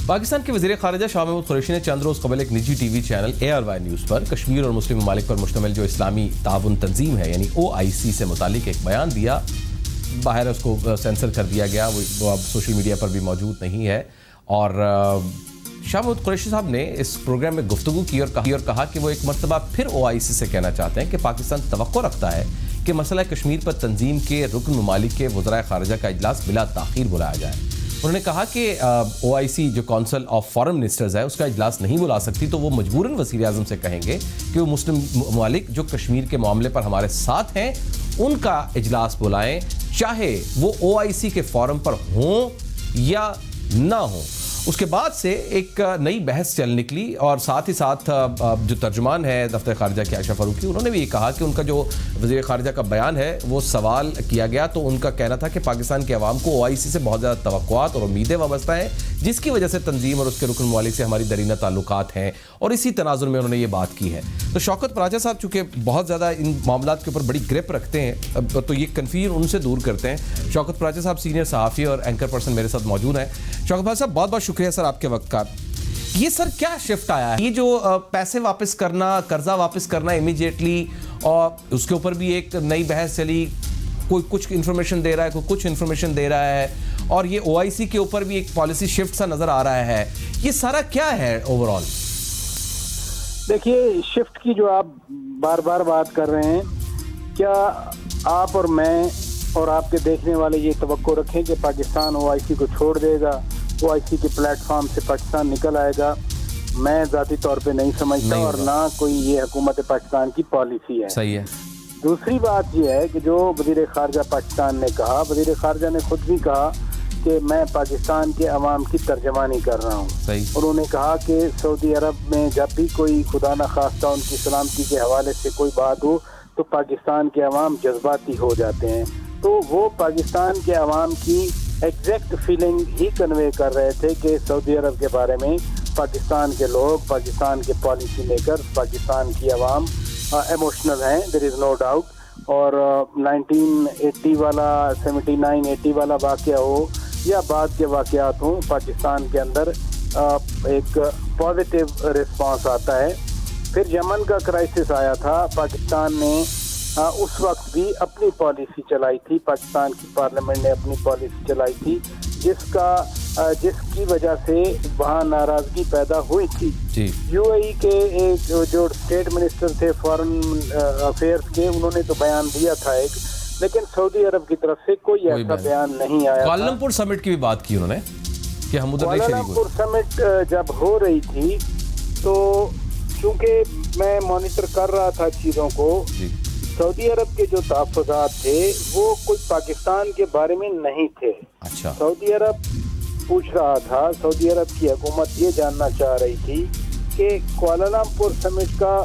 پاکستان کے وزیر خارجہ شاہ محمود قریشی نے چند روز قبل ایک نجی T V channel ARY news پر کشمیر اور مسلم ممالک پر مشتمل جو اسلامی تعاون تنظیم ہے یعنی OIC سے متعلق ایک بیان دیا. باہر اس کو سینسر کر دیا گیا, وہ اب سوشل میڈیا پر بھی موجود نہیں ہے. اور شاہ محمود قریشی صاحب نے اس پروگرام میں گفتگو کی اور کہا کہ وہ ایک مرتبہ پھر OIC سے کہنا چاہتے ہیں کہ پاکستان توقع رکھتا ہے کہ مسئلہ کشمیر پر تنظیم کے رکن ممالک کے وزرائے خارجہ کا اجلاس بلا تاخیر بلایا جائے. انہوں نے کہا کہ OIC جو کونسل آف فارن منسٹرز ہے اس کا اجلاس نہیں بلا سکتی, تو وہ مجبوراً وزیر اعظم سے کہیں گے کہ وہ مسلم ممالک جو کشمیر کے معاملے پر ہمارے ساتھ ہیں ان کا اجلاس بلائیں, چاہے وہ OIC کے فورم پر ہوں یا نہ ہوں. اس کے بعد سے ایک نئی بحث چل نکلی اور ساتھ ہی ساتھ جو ترجمان ہے دفتر خارجہ کے عائشہ فاروقی, انہوں نے بھی یہ کہا کہ ان کا جو وزیر خارجہ کا بیان ہے وہ سوال کیا گیا تو ان کا کہنا تھا کہ پاکستان کے عوام کو OIC سے بہت زیادہ توقعات اور امیدیں وابستہ ہیں, جس کی وجہ سے تنظیم اور اس کے رکن ممالک سے ہماری درینہ تعلقات ہیں, اور اسی تناظر میں انہوں نے یہ بات کی ہے. تو شوکت پراجا صاحب چونکہ بہت زیادہ ان معاملات کے اوپر بڑی گرپ رکھتے ہیں تو یہ کنفیوژن ان سے دور کرتے ہیں. شوکت پراجا صاحب سینئر صحافی اور اینکر پرسن میرے ساتھ موجود ہیں. شوکت پراجا صاحب بہت بہت شکریہ سر آپ کے وقت کا. یہ سر کیا شفٹ آیا ہے, یہ جو پیسے واپس کرنا, قرضہ واپس کرنا امیجیٹلی, اور اس کے اوپر بھی ایک نئی بحث چلی, کوئی کچھ انفارمیشن دے رہا ہے, کوئی کچھ انفارمیشن دے رہا ہے, اور یہ OIC کے اوپر بھی ایک پالیسی شفٹ سا نظر آ رہا ہے. یہ سارا کیا ہے اوور آل؟ دیکھیے, شفٹ کی جو آپ بار بار بات کر رہے ہیں, کیا آپ اور میں اور آپ کے دیکھنے والے یہ توقع رکھیں کہ پاکستان OIC کو چھوڑ دے گا, OIC کے پلیٹ فارم سے پاکستان نکل آئے گا؟ میں ذاتی طور پہ نہیں سمجھتا, اور نہ کوئی یہ حکومت پاکستان کی پالیسی ہے. صحیح ہے. دوسری بات یہ ہے کہ جو وزیر خارجہ پاکستان نے کہا, وزیر خارجہ نے خود بھی کہا کہ میں پاکستان کے عوام کی ترجمانی کر رہا ہوں. انہوں نے کہا کہ سعودی عرب میں جب بھی کوئی خدا نخواستہ ان کی سلامتی کے حوالے سے کوئی بات ہو تو پاکستان کے عوام جذباتی ہو جاتے ہیں. تو وہ پاکستان کے عوام کی ایگزیکٹ فیلنگ ہی کنوے کر رہے تھے کہ سعودی عرب کے بارے میں پاکستان کے لوگ, پاکستان کے پالیسی میکر, پاکستان کی عوام ایموشنل ہیں, دیر از نو ڈاؤٹ. اور 1980 والا 79-80 والا واقعہ ہو یا بعد کے واقعات ہوں, پاکستان کے اندر ایک پازیٹیو رسپانس آتا ہے. پھر یمن کا کرائسس آیا تھا, پاکستان نے اس وقت بھی اپنی پالیسی چلائی تھی, پاکستان کی پارلیمنٹ نے اپنی پالیسی چلائی تھی, جس کی وجہ سے وہاں ناراضگی پیدا ہوئی تھی. UAE کے ایک جو اسٹیٹ منسٹر تھے فارن افیئرز کے, انہوں نے تو بیان دیا تھا ایک, لیکن سعودی عرب کی طرف سے کوئی ایسا بیان نہیں آیا. کوالالمپور سمٹ کی بھی بات کی انہوں نے کہ ہم ادھر نہیں شریک ہوئے. کوالالمپور سمٹ جب ہو رہی تھی تو چونکہ میں مانیٹر کر رہا تھا چیزوں کو, سعودی عرب کے جو تحفظات تھے وہ کوئی پاکستان کے بارے میں نہیں تھے. اچھا. سعودی عرب پوچھ رہا تھا, سعودی عرب کی حکومت یہ جاننا چاہ رہی تھی کہ کوالالمپور سمٹ کا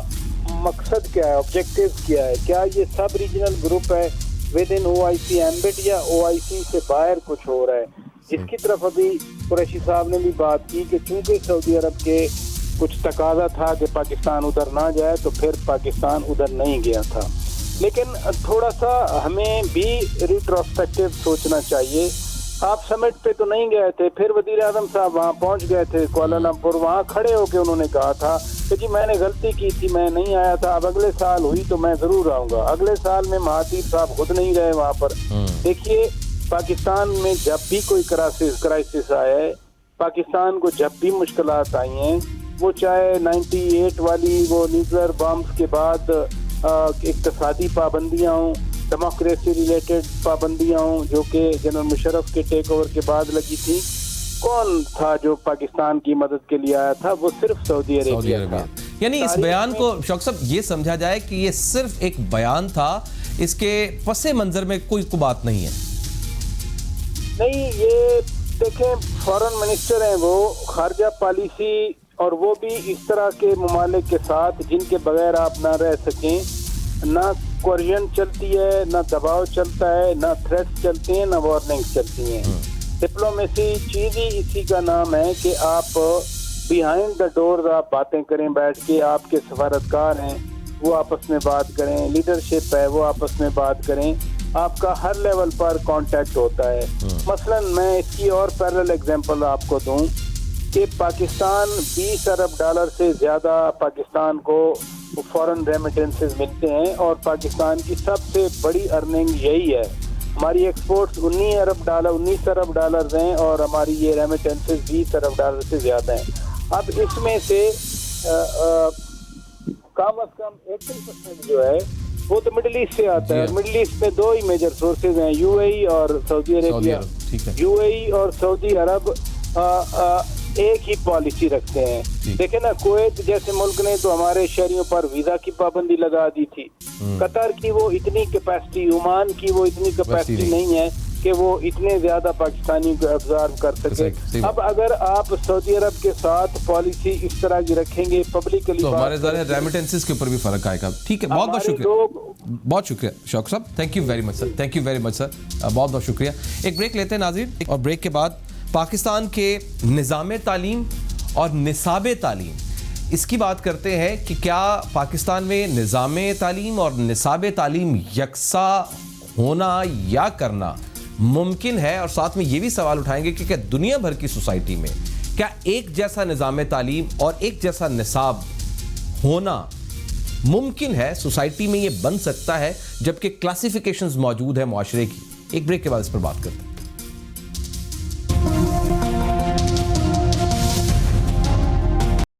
مقصد کیا ہے, آبجیکٹیو کیا ہے, کیا یہ سب ریجنل گروپ ہے ود ان OIC ایمبٹ یا OIC سے باہر کچھ ہو رہا ہے, جس کی طرف ابھی قریشی صاحب نے بھی بات کی کہ چونکہ سعودی عرب کے کچھ تقاضا تھا کہ پاکستان ادھر نہ جائے تو پھر پاکستان ادھر نہیں گیا تھا. لیکن تھوڑا سا ہمیں بھی ریٹروسپیکٹیو سوچنا چاہیے. آپ سمٹ پہ تو نہیں گئے تھے, پھر وزیر اعظم صاحب وہاں پہنچ گئے تھے کوالالمپور, وہاں کھڑے ہو کے انہوں نے کہا تھا کہ جی میں نے غلطی کی تھی, میں نہیں آیا تھا, اب اگلے سال ہوئی تو میں ضرور آؤں گا. اگلے سال میں مہاتیر صاحب خود نہیں گئے وہاں پر. دیکھیے, پاکستان میں جب بھی کوئی کرائسس آئے, پاکستان کو جب بھی مشکلات آئی ہیں, وہ چاہے 98 والی وہ نیوکلیر بامز کے بعد اقتصادی پابندیاں ہوں, ڈیموکریسی ریلیٹڈ پابندیاں ہوں جو کہ جنرل مشرف کے ٹیک اوور کے بعد لگی تھی, کون تھا جو پاکستان کی مدد کے لیے آیا تھا؟ وہ صرف سعودی عربیہ تھا. یعنی اس بیان کو شوکت صاحب یہ سمجھا جائے کہ یہ صرف ایک بیان تھا, اس کے پس منظر میں کوئی بات نہیں ہے؟ نہیں, یہ دیکھیں, فارن منسٹر ہیں وہ, خارجہ پالیسی, اور وہ بھی اس طرح کے ممالک کے ساتھ جن کے بغیر آپ نہ رہ سکیں. نہ کوریجن چلتی ہے, نہ دباؤ چلتا ہے, نہ تھریٹس چلتی ہیں, نہ وارننگز چلتی ہیں. ڈپلومیسی چیز ہی اسی کا نام ہے کہ آپ بیہائنڈ دا ڈورز آپ باتیں کریں بیٹھ کے, آپ کے سفارتکار ہیں وہ آپس میں بات کریں, لیڈرشپ ہے وہ آپس میں بات کریں, آپ کا ہر لیول پر کانٹیکٹ ہوتا ہے. مثلا میں اس کی اور پیرل ایگزامپل آپ کو دوں کہ پاکستان 20 ارب ڈالر سے زیادہ پاکستان کو فورن ریمیٹنسز ملتے ہیں اور پاکستان کی سب سے بڑی ارننگ یہی ہے. ہماری ایکسپورٹس 19 ارب ڈالر ہیں اور ہماری یہ ریمیٹنسز 20 ارب ڈالر سے زیادہ ہیں. اب اس میں سے کم از کم 80% جو ہے وہ تو مڈل ایسٹ سے آتا ہے. اور مڈل ایسٹ میں 2 ہی میجر سورسز ہیں, یو اے ای اور سعودی عربیہ. یو اے ای اور سعودی عرب ایک ہی پالیسی رکھتے ہیں. دیکھیں نا, کویت جیسے ملک نے تو ہمارے شہریوں پر ویزا کی پابندی لگا دی تھی. قطر کی وہ اتنی کیپیسٹی, عمان کی وہ اتنی کیپیسٹی نہیں ہے کہ وہ اتنے زیادہ پاکستانی کو ابزارو کر سکے. اب اگر آپ سعودی عرب کے ساتھ پالیسی اس طرح کی رکھیں گے پبلکلی تو ہمارے ذرا ریمیٹنسز کے اوپر بھی فرق آئے گا. ٹھیک ہے, بہت بہت شکریہ, بہت شکریہ شوق صاحب, thank you very much sir, thank you very much sir, بہت بہت شکریہ. ایک بریک لیتے ہیں ناظرین, اور بریک کے بعد پاکستان کے نظام تعلیم اور نصاب تعلیم, اس کی بات کرتے ہیں کہ کیا پاکستان میں نظام تعلیم اور نصاب تعلیم یکساں ہونا یا کرنا ممکن ہے, اور ساتھ میں یہ بھی سوال اٹھائیں گے کہ کیا دنیا بھر کی سوسائٹی میں کیا ایک جیسا نظام تعلیم اور ایک جیسا نصاب ہونا ممکن ہے, سوسائٹی میں یہ بن سکتا ہے جبکہ کلاسیفیکیشنز موجود ہیں معاشرے کی. ایک بریک کے بعد اس پر بات کرتے ہیں.